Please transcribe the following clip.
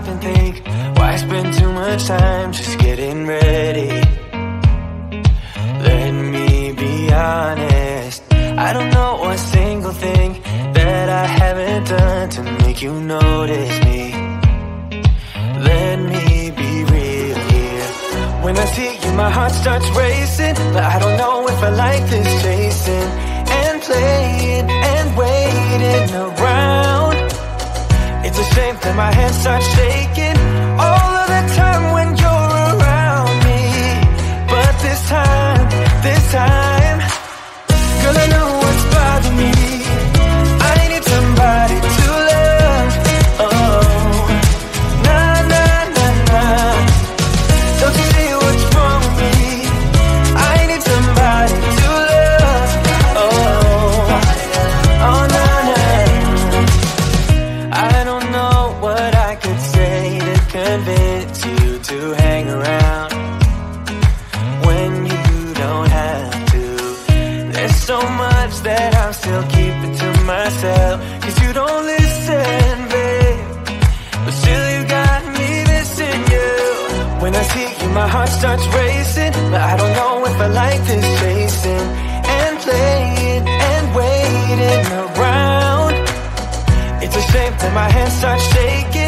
stop and think, why spend too much time just getting ready? Let me be honest, I don't know a single thing that I haven't done to make you notice me. Let me be real here. When I see you, my heart starts racing, but I don't know if I like this chasing and playing and waiting around. It's a shame that my hands start shaking all of the time when you're around me. But this time, girl, I know what's bothering me. I need somebody to love. Oh, nah, nah, nah, nah. Don't you see what's wrong with me? I need somebody to love. Oh, oh, nah, nah. I don't know what I could say to convince you to hang around when you don't have to. There's so much that I'm still keeping to myself, 'cause you don't listen, babe. But still you got me missing you. When I see you, my heart starts racing, but I don't know if I like this chasing and playing and waiting around. It's a shame that my hands start shaking